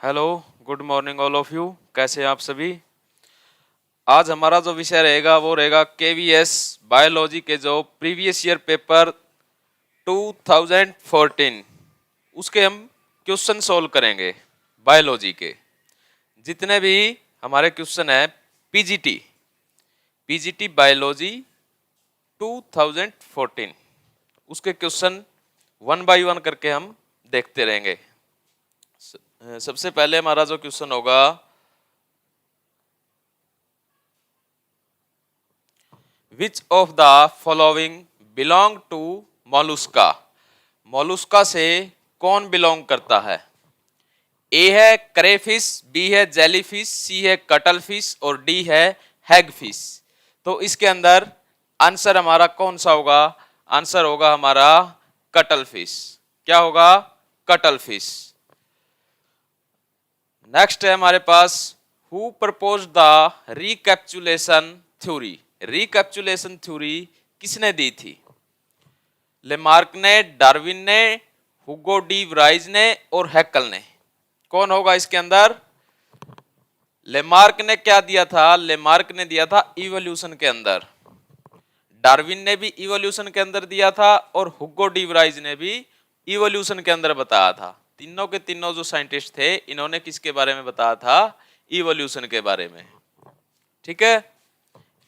Hello, good morning all of you. कैसे हैं आप सभी। आज हमारा जो विषय रहेगा वो रहेगा केवीएस बायोलॉजी के जो प्रीवियस ईयर पेपर 2014 उसके हम क्वेश्चन सॉल्व करेंगे। बायोलॉजी के जितने भी हमारे क्वेश्चन है पीजीटी पीजीटी बायोलॉजी 2014 उसके क्वेश्चन वन बाय वन करके हम देखते रहेंगे। सबसे पहले हमारा जो क्वेश्चन होगा, which of the following belong to Mollusca. Mollusca से कौन बिलोंग करता है। ए है क्रेफिश, बी है जेलीफिश, सी है कटल फिश और डी है हैगफिश। तो इसके अंदर आंसर हमारा कौन सा होगा। आंसर होगा हमारा कटल फिश। क्या होगा। Cuttle fish. नेक्स्ट है हमारे पास, who propose the recapitulation theory. Recapitulation theory किसने दी थी। लेमार्क ने, डार्विन ने, हुगो डी व्राइज ने और हैकल ने। कौन होगा इसके अंदर। लेमार्क ने क्या दिया था। लेमार्क ने दिया था इवोल्यूशन के अंदर। डार्विन ने भी इवोल्यूशन के अंदर दिया था और हुगो डी व्राइज ने भी इवोल्यूशन के अंदर बताया था। तीनों के तीनों जो साइंटिस्ट थे इन्होंने किसके बारे में बताया था। इवोल्यूशन के बारे में। ठीक है,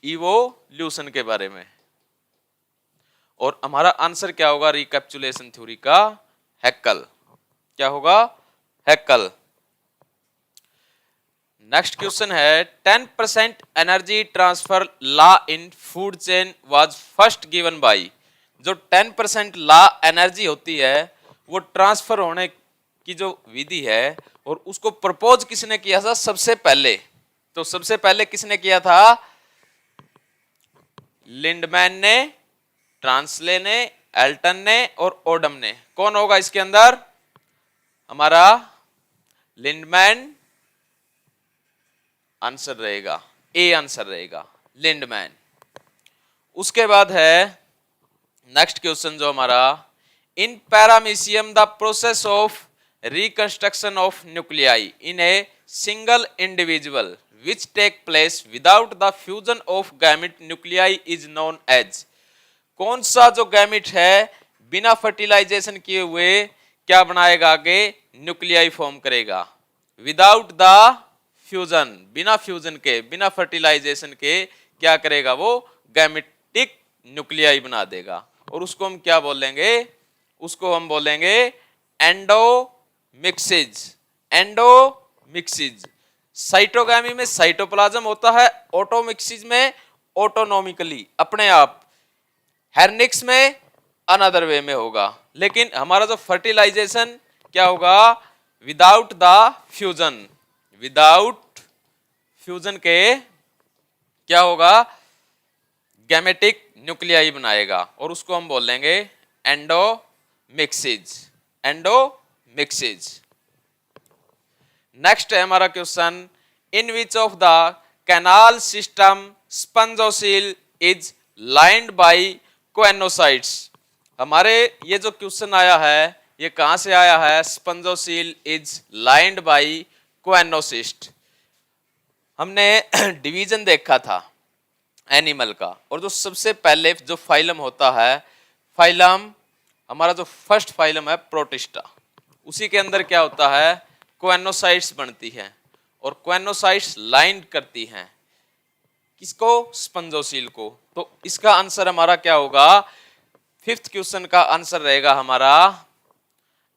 इवोल्यूशन के बारे में। और हमारा आंसर क्या होगा रिकैप्चुलेशन थ्योरी का। हैकल। क्या होगा। हैकल। नेक्स्ट क्वेश्चन है, 10% energy transfer law in food chain was first given by. जो 10% लॉ एनर्जी होती है वो ट्रांसफर होने की जो विधि है और उसको प्रपोज किसने किया था सबसे पहले। तो सबसे पहले किसने किया था। लिंडमैन ने, ट्रांसले ने, एल्टन ने और ओडम ने। कौन होगा इसके अंदर। हमारा लिंडमैन आंसर रहेगा। ए आंसर रहेगा लिंडमैन। उसके बाद है नेक्स्ट क्वेश्चन जो हमारा, इन paramecium the process of reconstruction of nuclei in a single individual which take place without the fusion of gamete nuclei is known as। कौन सा जो गैमिट है बिना फर्टिलाइजेशन किए हुए क्या बनाएगा, आगे न्यूक्लियाई फॉर्म करेगा। विदाउट द फ्यूजन, बिना फ्यूजन के, बिना फर्टिलाइजेशन के क्या करेगा, वो गैमेटिक न्यूक्लियाई बना देगा। और उसको हम क्या बोलेंगे, उसको हम बोलेंगे एंडोमिक्सिज। एंडोमिक्सिज। साइटोगैमी में साइटोप्लाज्म होता है, ऑटोमिक्सिस में ऑटोनॉमिकली अपने आप, हेर्निक्स में अनदर वे में होगा। लेकिन हमारा जो फर्टिलाइजेशन क्या होगा, without the fusion. Without fusion के क्या होगा, गैमेटिक न्यूक्लियाई बनाएगा और उसको हम बोलेंगे एंडोमिक्सिज। एंडोमिक्सिज। नेक्स्ट है हमारा question, in which of the canal system spongocoel is lined bye coenocytes. हमारे ये जो क्वेश्चन आया है ये कहां से आया है। Spongocoel is lined by choanocytes. हमने डिवीजन देखा था एनिमल का, और जो सबसे पहले जो फाइलम होता है, फाइलम हमारा जो फर्स्ट फाइलम है प्रोटिस्टा, उसी के अंदर क्या होता है, कोएनोसाइट्स बनती हैं और कोएनोसाइट्स लाइन करती हैं किसको, स्पंजोसील को। तो इसका आंसर हमारा क्या होगा, फिफ्थ क्वेश्चन का आंसर रहेगा हमारा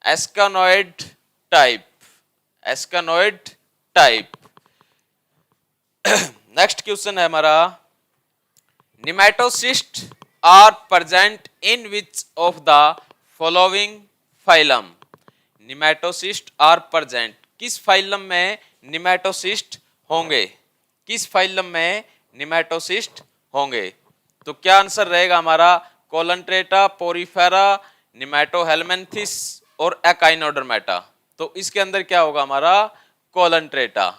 asconoid type. Asconoid type. Next question है हमारा, nematocyst are present in which of the following phylum. Nematocyst are present, किस फाइलम में निमेटोसिस्ट होंगे, किस फाइलम में निमेटोसिस्ट होंगे। तो क्या आंसर रहेगा हमारा, कोलंट्रेटा, पोरीफेरा, निमेटोहेलमिन्थिस और एकाइनोडर्मेटा। तो इसके अंदर क्या होगा हमारा, कोलंट्रेटा।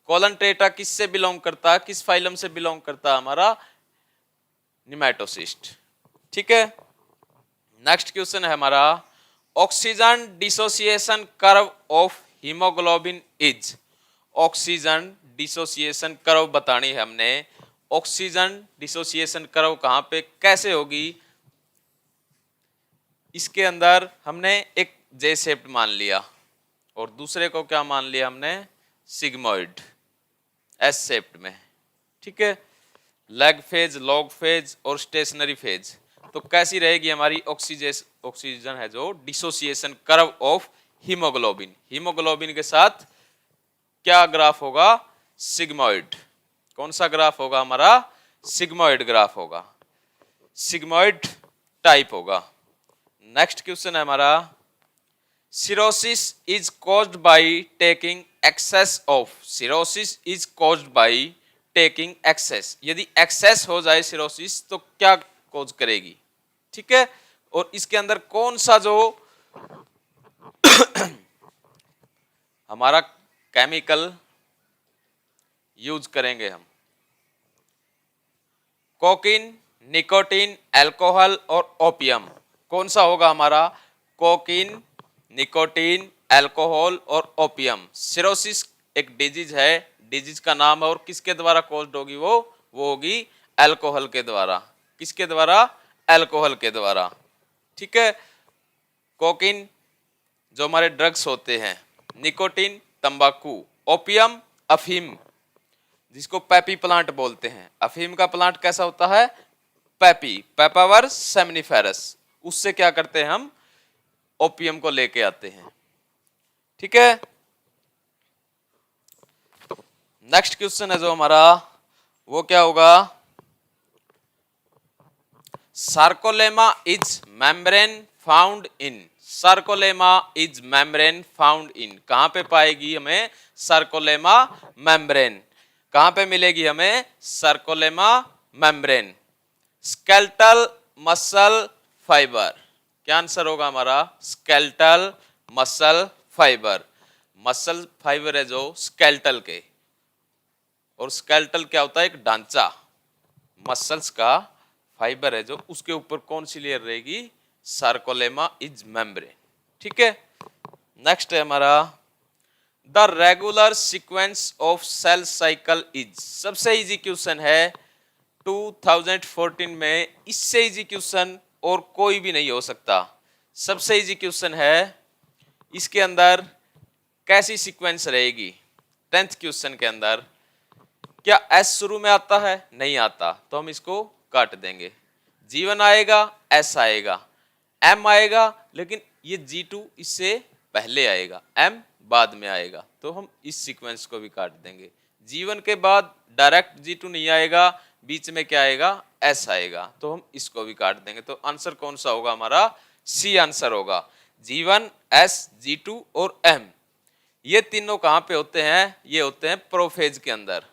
कोलंट्रेटा किससे बिलोंग करता है, किस फाइलम से बिलोंग करता है, हमारा निमेटोसिस्ट। ठीक है। नेक्स्ट क्वेश्चन है हमारा, oxygen dissociation curve of haemoglobin is, oxygen dissociation curve बतानी है हमने। ऑक्सीजन डिसोसिएशन कर्व कहां पे कैसे होगी, इसके अंदर हमने एक जे शेप्ड मान लिया और दूसरे को क्या मान लिया हमने, सिग्मोइड एस शेप्ड में, ठीक है। लैग फेज, लॉग फेज और स्टेशनरी फेज। तो कैसी रहेगी हमारी ऑक्सीजन है जो dissociation curve of haemoglobin, haemoglobin के साथ क्या ग्राफ होगा, सिग्मोइड। कौन सा ग्राफ होगा हमारा, सिग्मोइड ग्राफ होगा, सिग्मोइड टाइप होगा। नेक्स्ट क्वेश्चन है हमारा, cirrhosis is caused by taking excess of, cirrhosis is caused by taking excess, यदि एक्सेस हो जाए सिरोसिस तो क्या कॉज करेगी, ठीक है। और इसके अंदर कौन सा जो हमारा केमिकल यूज करेंगे हम, कोकीन, निकोटीन, अल्कोहल और ओपियम, कौन सा होगा हमारा, कोकीन, निकोटीन, अल्कोहल और ओपियम। सिरोसिस एक डिजीज है, डिजीज का नाम है और किसके द्वारा कॉज्ड होगी, वो होगी अल्कोहल के द्वारा, किसके द्वारा, अल्कोहल के द्वारा, ठीक है। कोकीन जो हमारे ड्रग्स होते हैं, निकोटीन तंबाकू, ओपियम अफीम जिसको पैपी प्लांट बोलते हैं। अफीम का प्लांट कैसा होता है, पैपी, पेपावर सेमनीफेरस, उससे क्या करते हैं हम, ओपियम को लेके आते हैं, ठीक है। नेक्स्ट क्वेश्चन है जो हमारा वो क्या होगा, sarcolemma is membrane found in, sarcolemma is membrane found in, कहां पे पाएगी हमें सार्कोलेमा मेम्ब्रेन, कहां पे मिलेगी हमें sarcolemma membrane, skeletal muscle fibre, क्या आंसर होगा हमारा, skeletal muscle fibre, muscle fibre है जो स्केलेटल के, और स्केलेटल क्या होता है, एक ढांचा, मसल्स का फाइबर है जो, उसके ऊपर कौन सी लेयर रहेगी, सार्कोलेमा इज मेम्ब्रेन, ठीक है। नेक्स्ट है हमारा, the regular sequence of cell cycle is, सबसे इजी क्वेश्चन है 2014 में, इससे इजी क्वेश्चन और कोई भी नहीं हो सकता, सबसे इजी क्वेश्चन है। इसके अंदर कैसी सीक्वेंस रहेगी, 10th क्वेश्चन के अंदर क्या एस शुरू में आता है, नहीं आता, तो हम इसको काट देंगे, G1 आएगा, S आएगा, M आएगा, लेकिन ये G2 इससे पहले आएगा, M बाद में आएगा, तो हम इस सीक्वेंस को भी काट देंगे। G1 के बाद डायरेक्ट G2 नहीं आएगा, बीच में क्या आएगा, S आएगा, तो हम इसको भी काट देंगे। तो आंसर कौन सा होगा हमारा, C आंसर होगा, G1, S, G2 और M। ये तीनों कहां पे होते हैं, ये होते हैं प्रोफेज के अंदर,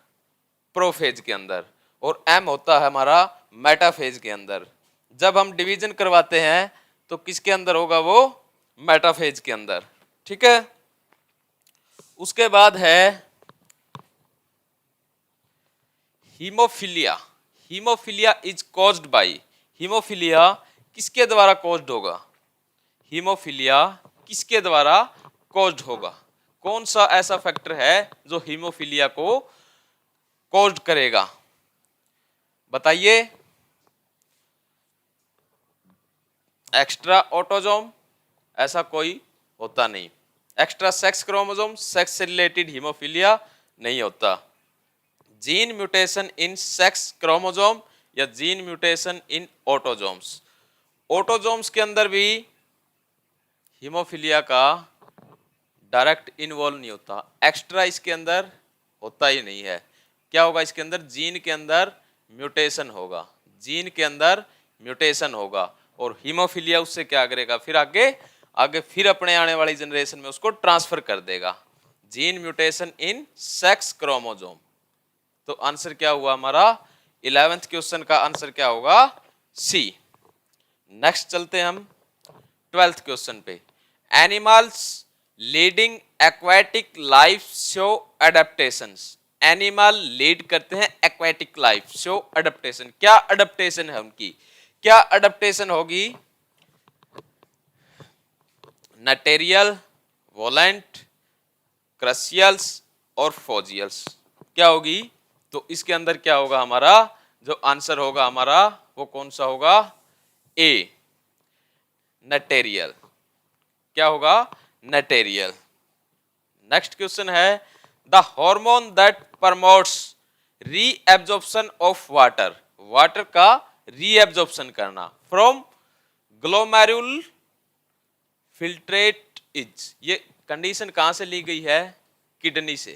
प्रोफेज के अंदर, और M होता है हमारा मेटाफेज के अंदर। जब हम डिवीजन करवाते हैं तो किसके अंदर होगा, वो मेटाफेज के अंदर, ठीक है। उसके बाद है haemophilia, haemophilia is caused bye, haemophilia किसके द्वारा कॉज्ड होगा, हीमोफिलिया किसके द्वारा कॉज्ड होगा, कौन सा ऐसा फैक्टर है जो हीमोफिलिया को कॉज्ड करेगा, बताइए। एक्स्ट्रा ऑटोजोम, ऐसा कोई होता नहीं। एक्स्ट्रा सेक्स क्रोमोसोम, सेक्स से रिलेटेड हीमोफिलिया नहीं होता। Gene mutation in sex chromosome या gene mutation in autosomes, autosomes के अंदर भी हीमोफिलिया का डायरेक्ट इन्वॉल्व नहीं होता, एक्स्ट्रा इसके अंदर होता ही नहीं है। क्या होगा इसके अंदर, जीन के अंदर म्यूटेशन होगा, जीन के अंदर म्यूटेशन होगा, और हीमोफिलिया उससे क्या करेगा, फिर आगे फिर अपने आने वाली जनरेशन में उसको ट्रांसफर कर देगा। Gene mutation in sex chromosome, तो आंसर क्या हुआ हमारा, 11th क्वेश्चन का आंसर क्या होगा, सी। नेक्स्ट चलते हैं हम 12th क्वेश्चन पे। Animals leading aquatic life show adaptations, animal lead करते हैं एक्वाटिक लाइफ, शो एडेप्टेशन, क्या एडेप्टेशन है उनकी, क्या एडेप्टेशन होगी, नटेरियल, वोलेंट, क्रसियल्स और फोजियल्स। क्या होगी? तो इसके अंदर क्या होगा हमारा जो आंसर होगा हमारा वो कौन सा होगा? ए, नटेरियल। क्या होगा? नटेरियल। नेक्स्ट क्वेश्चन है the hormone that promotes reabsorption of water. Water का रीएब्जॉर्प्शन करना फ्रॉम ग्लोमेरुल फिल्ट्रेट इज। ये कंडीशन कहां से ली गई है? किडनी से।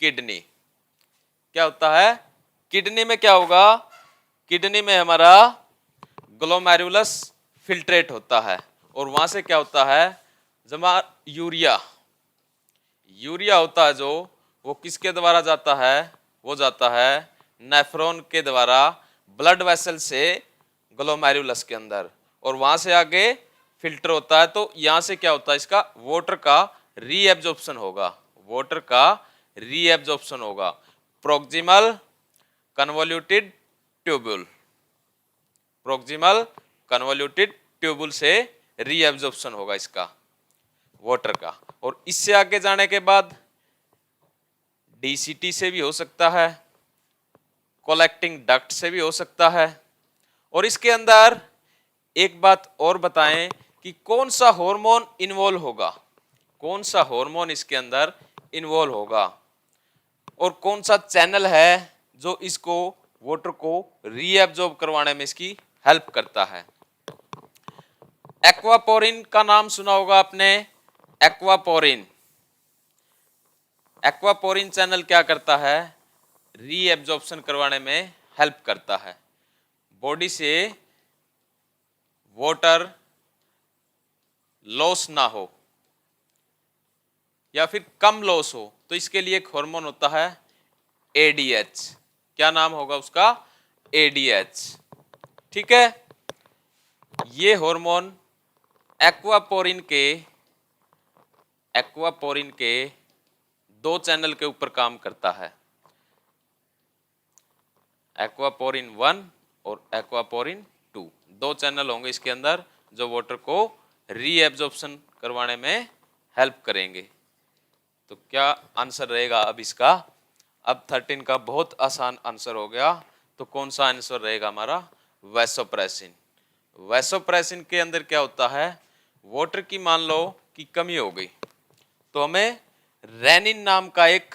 किडनी क्या होता है? किडनी में क्या होगा? किडनी में हमारा ग्लोमेरुलस फिल्ट्रेट होता है और वहां से क्या होता है? जमा यूरिया। यूरिया होता है जो वो किसके द्वारा जाता है? वो जाता है नेफ्रॉन के द्वारा ब्लड वेसल से ग्लोमेरुलस के अंदर और वहां से आगे फिल्टर होता है। तो यहां से क्या होता है? इसका वाटर का रीएब्जॉर्प्शन होगा। वाटर का रीएब्जॉर्प्शन होगा proximal convoluted tubule. Proximal convoluted tubule से रीएब्जॉर्प्शन होगा इसका वाटर का। और इससे आगे जाने के बाद डीसीटी से भी हो सकता है, कलेक्टिंग डक्ट से भी हो सकता है। और इसके अंदर एक बात और बताएं कि कौन सा हार्मोन इन्वॉल्व होगा? कौन सा हार्मोन इसके अंदर इन्वॉल्व होगा और कौन सा चैनल है जो इसको वाटर को रीएब्जॉर्ब करवाने में इसकी हेल्प करता है? एक्वापोरिन का नाम सुना होगा आपने। एक्वापोरिन। एक्वापोरिन चैनल क्या करता है? रीएब्जॉर्प्शन करवाने में हेल्प करता है। बॉडी से वाटर लॉस ना हो या फिर कम लॉस हो तो इसके लिए एक हार्मोन होता है एडीएच। क्या नाम होगा उसका? एडीएच। ठीक है। ये हार्मोन एक्वापोरिन के दो चैनल के ऊपर काम करता है, एक्वापोरिन 1 और एक्वापोरिन 2। दो चैनल होंगे इसके अंदर जो वाटर को रीएब्जॉर्प्शन करवाने में हेल्प करेंगे। तो क्या आंसर रहेगा अब इसका? अब 13 का बहुत आसान आंसर हो गया। तो कौन सा आंसर रहेगा हमारा? वैसोप्रेसिन। वैसोप्रेसिन के अंदर क्या होता है? वाटर की मान लो कि कमी हो गई तो हमें रेनिन नाम का एक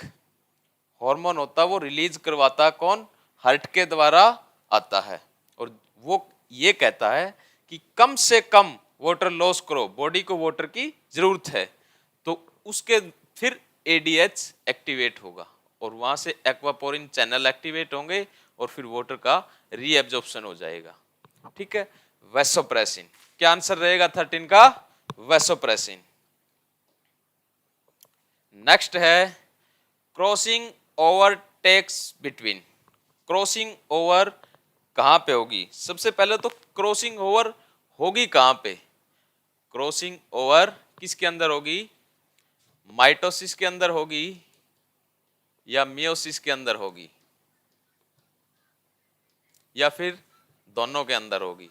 हार्मोन होता है वो रिलीज करवाता है। कौन? हार्ट के द्वारा आता है और वो ये कहता है कि कम से कम वाटर लॉस करो, बॉडी को वाटर की जरूरत है। तो उसके फिर एडीएच एक्टिवेट होगा और वहां से एक्वापोरिन चैनल एक्टिवेट होंगे और फिर वाटर का रीएब्जॉर्प्शन हो जाएगा। ठीक है। वैसोप्रेसिन। क्या आंसर रहेगा 13 का? वैसोप्रेसिन। नेक्स्ट है crossing over takes between. Crossing over कहां पे होगी? सबसे पहले तो क्रॉसिंग ओवर होगी कहां पे? क्रॉसिंग ओवर किसके अंदर होगी? माइटोसिस के अंदर होगी या मियोसिस के अंदर होगी या फिर दोनों के अंदर होगी?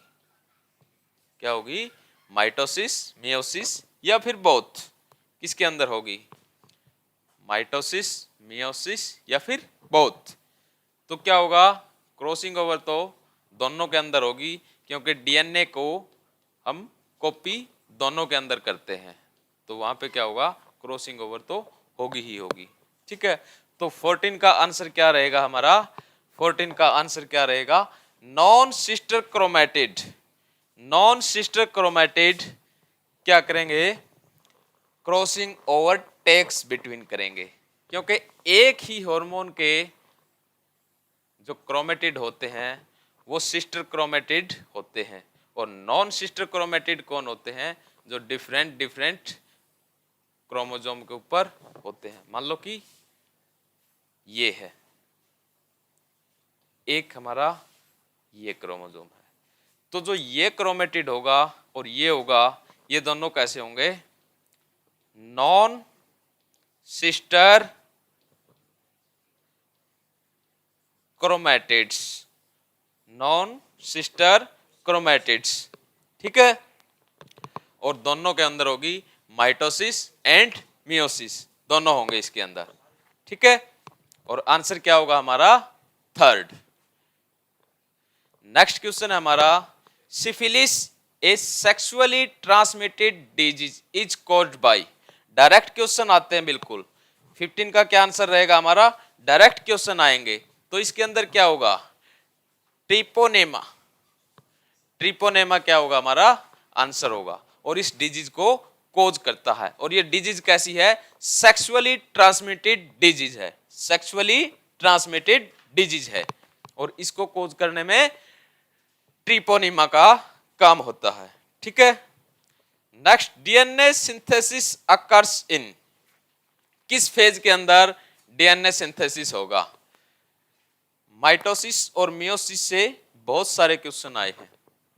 क्या होगी? माइटोसिस, मियोसिस या फिर बोथ? किसके अंदर होगी? माइटोसिस, मियोसिस या फिर बोथ? तो क्या होगा? क्रॉसिंग ओवर तो दोनों के अंदर होगी क्योंकि डीएनए को हम कॉपी दोनों के अंदर करते हैं। तो वहां पे क्या होगा? क्रॉसिंग ओवर तो होगी ही होगी। ठीक है। तो 14 का आंसर क्या रहेगा हमारा? 14 का आंसर क्या रहेगा? Non sister chromatid. Non sister chromatid क्या करेंगे? क्रॉसिंग ओवर टेक्स बिटवीन करेंगे क्योंकि एक ही हार्मोन के जो क्रोमैटिड होते हैं वो सिस्टर क्रोमैटिड होते हैं और नॉन सिस्टर क्रोमैटिड कौन होते हैं? जो डिफरेंट डिफरेंट क्रोमोसोम के ऊपर होते हैं। मान लो कि ये है एक हमारा ये क्रोमोसोम है, तो जो ये क्रोमैटिड होगा और ये होगा, ये दोनों कैसे होंगे? Non sister chromatids. Non sister chromatids. ठीक है। और दोनों के अंदर होगी माइटोसिस एंड मियोसिस, दोनों होंगे इसके अंदर। ठीक है, और आंसर क्या होगा हमारा थर्ड। नेक्स्ट क्वेश्चन है हमारा, syphilis A sexually transmitted disease is caused bye. Direct question आते हैं बिल्कुल। 15 का क्या आंसर रहेगा हमारा, डायरेक्ट क्वेश्चन आएंगे। तो इसके अंदर क्या होगा, ट्रिपोनेमा। ट्रिपोनेमा क्या होगा हमारा आंसर होगा, और इस डिजीज को कोज करता है। और ये डिजीज कैसी है, सेक्सुअली ट्रांसमिटेड डिजीज है, सेक्सुअली ट्रांसमिटेड डिजीज है, और इसको कोज करने में ट्रिपोनेमा का काम होता है। ठीक है, next, DNA synthesis occurs in. किस फेज के अंदर डीएनए सिंथेसिस होगा। माइटोसिस और मियोसिस से बहुत सारे क्वेश्चन आए हैं,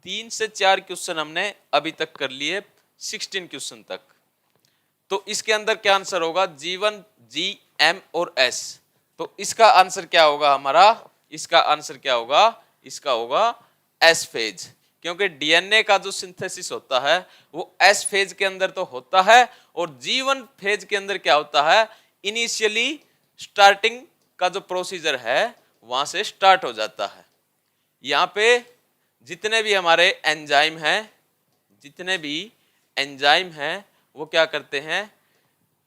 3 से 4 क्वेश्चन हमने अभी तक कर लिए, 16 क्वेश्चन तक। तो इसके अंदर क्या आंसर होगा, G1, G, M और S। तो इसका आंसर क्या होगा हमारा, इसका आंसर क्या होगा, इसका होगा S फेज, क्योंकि डीएनए का जो सिंथेसिस होता है वो S फेज के अंदर तो होता है, और G1 फेज के अंदर क्या होता है, इनिशियली स्टार्टिंग का जो प्रोसीजर है वहां से स्टार्ट हो जाता है। यहाँ पे जितने भी हमारे एंजाइम हैं, जितने भी एंजाइम हैं वो क्या करते हैं,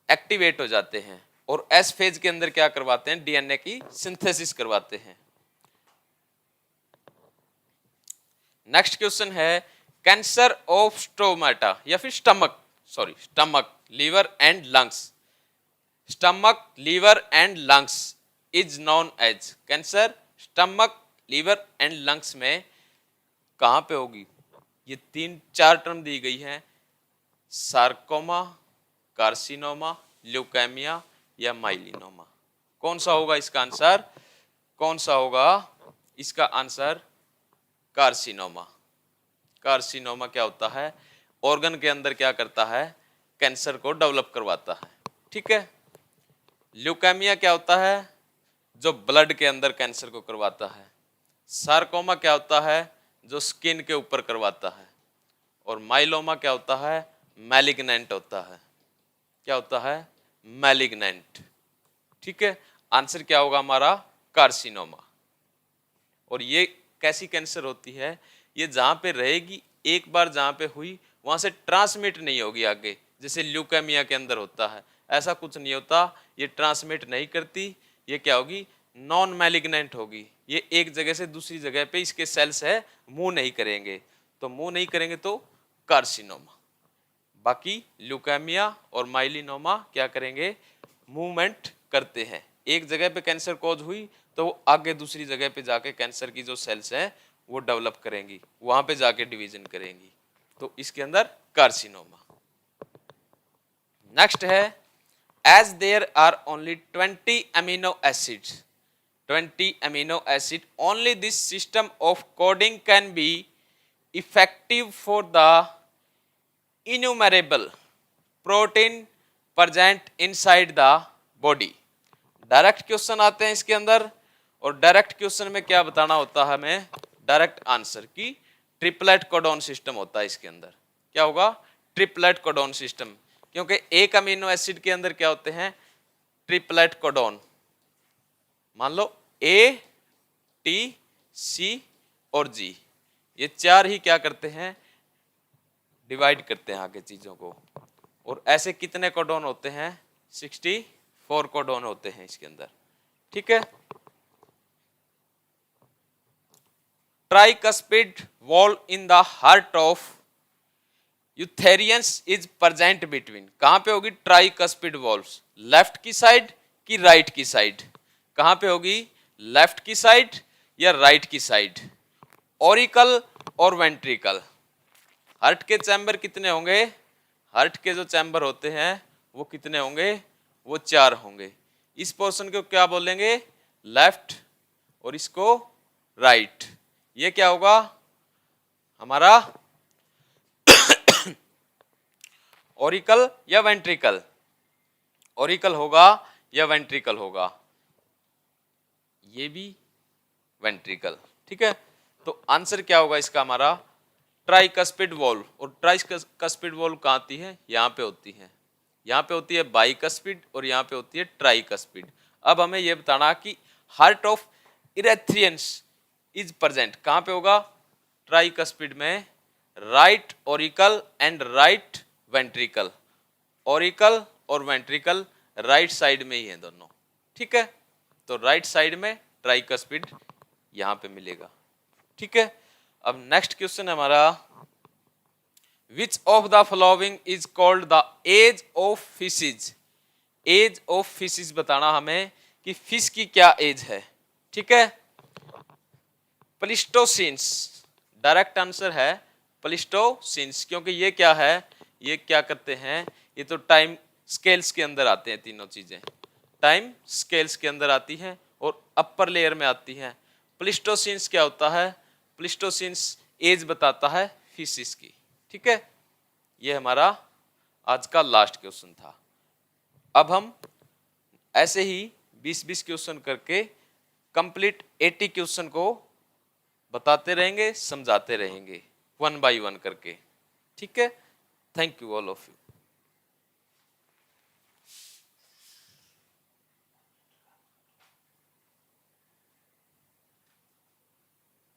एक्टिवेट हो जाते हैं, और एस फेज के अंदर क्या करवाते हैं, डीएनए की सिंथेसिस करवाते हैं। नेक्स्ट क्वेश्चन है, कैंसर ऑफ स्टोमेटा या फिर stomach, sorry stomach, liver and lungs. Stomach, liver and lungs is known as. Cancer stomach, liver and lungs में कहां पे होगी, ये 3-4 टर्म दी गई है, सार्कोमा, कार्सिनोमा, ल्यूकेमिया या माइलिनोमा। कौन सा होगा इसका आंसर, कौन सा होगा इसका आंसर, कार्सिनोमा। कार्सिनोमा क्या होता है, ऑर्गन के अंदर क्या करता है, कैंसर को डेवलप करवाता है। ठीक है, ल्यूकेमिया क्या होता है, जो ब्लड के अंदर कैंसर को करवाता है। सार्कोमा क्या होता है, जो स्किन के ऊपर करवाता है। और माइलोमा क्या होता है, मैलिग्नेंट होता है। क्या होता है, मैलिग्नेंट। ठीक है, आंसर क्या होगा हमारा, कार्सिनोमा। और ये कैसी कैंसर होती है, ये जहां पे रहेगी, एक बार जहां पे हुई वहां से ट्रांसमिट नहीं होगी आगे, जैसे ल्यूकेमिया के अंदर होता है, ऐसा कुछ नहीं होता, ये ट्रांसमिट नहीं करती। ये क्या होगी, नॉन मैलिग्नेंट होगी। ये एक जगह से दूसरी जगह पे इसके सेल्स है, मूव नहीं करेंगे, तो मूव नहीं करेंगे तो कार्सिनोमा। बाकी ल्यूकेमिया और माइलिनोमा क्या करेंगे, मूवमेंट करते हैं। एक जगह पे कैंसर कॉज हुई तो वो आगे दूसरी जगह पे जाके कैंसर की जो सेल्स हैं वो डेवलप करेंगी, वहां पे जाके डिवीजन करेंगी, तो इसके अंदर कार्सिनोमा। नेक्स्ट है, as there are only 20 amino acids, 20 amino acid, only this system of coding can be effective for the innumerable protein present inside the body। Direct question आते हैं इसके अंदर, और डायरेक्ट क्वेश्चन में क्या बताना होता है हमें, डायरेक्ट आंसर की ट्रिपलेट कोडॉन सिस्टम होता है इसके अंदर। क्या होगा, ट्रिपलेट कोडॉन सिस्टम, क्योंकि एक अमीनो एसिड के अंदर क्या होते हैं, ट्रिपलेट कोडॉन। मान लो ए, टी, सी और जी, ये 4 ही क्या करते हैं, डिवाइड करते हैं आगे चीजों को। और ऐसे कितने कोडॉन होते हैं, 64 कोडॉन होते हैं इसके अंदर। ठीक है, tricuspid wall in the heart of यूथेरियंस is present between. कहां पे होगी ट्राइकस्पिड वॉल्व्स, लेफ्ट की साइड की राइट की साइड, कहां पे होगी, लेफ्ट की साइड या राइट की साइड, ऑरिकल और वेंट्रिकल। हार्ट के चैम्बर कितने होंगे, हार्ट के जो चैम्बर होते हैं वो कितने होंगे, वो 4 होंगे। इस पोर्शन को क्या बोलेंगे, लेफ्ट, और इसको राइट। ये क्या होगा हमारा, ऑरिकल या वेंट्रिकल, ऑरिकल होगा या वेंट्रिकल होगा, ये भी वेंट्रिकल। ठीक है, तो आंसर क्या होगा इसका हमारा, ट्राइकस्पिड वॉल्व। और ट्राइकस्पिड वॉल्व कहाँ आती है, यहाँ पे होती है। यहाँ पे होती है बाइकस्पिड और यहाँ पे होती है ट्राइकस्पिड। अब हमें ये बताना कि heart of erythrians is present कहाँ पे होगा? ट्राइकस्पिड में right auricle and right ventricle. Auricle और वेंट्रिकल राइट साइड में ही है दोनों, ठीक है। तो राइट साइड में ट्राइकस्पिड यहां पे मिलेगा, ठीक है। अब नेक्स्ट क्वेश्चन है हमारा, which of the following is called the age of fishes? Age of fishes बताना हमें कि फिश की क्या एज है, ठीक है। प्लिस्टोसिन्स, डायरेक्ट आंसर है प्लिस्टोसिन्स, क्योंकि ये क्या है, ये क्या करते हैं, ये तो टाइम स्केल्स के अंदर आते हैं, तीनों चीजें टाइम स्केल्स के अंदर आती हैं और अपर लेयर में आती हैं। प्लिस्टोसिन्स क्या होता है? प्लिस्टोसिन्स एज बताता है फिशिस की, ठीक है। ये हमारा आज का लास्ट क्वेश्चन था। अब हम ऐसे ही 20-20 क्वेश्चन करके कंप्लीट 80 क्वेश्चन को बताते रहेंगे, समझाते रहेंगे 1 by 1 करके, ठीक है। Thank you all of you.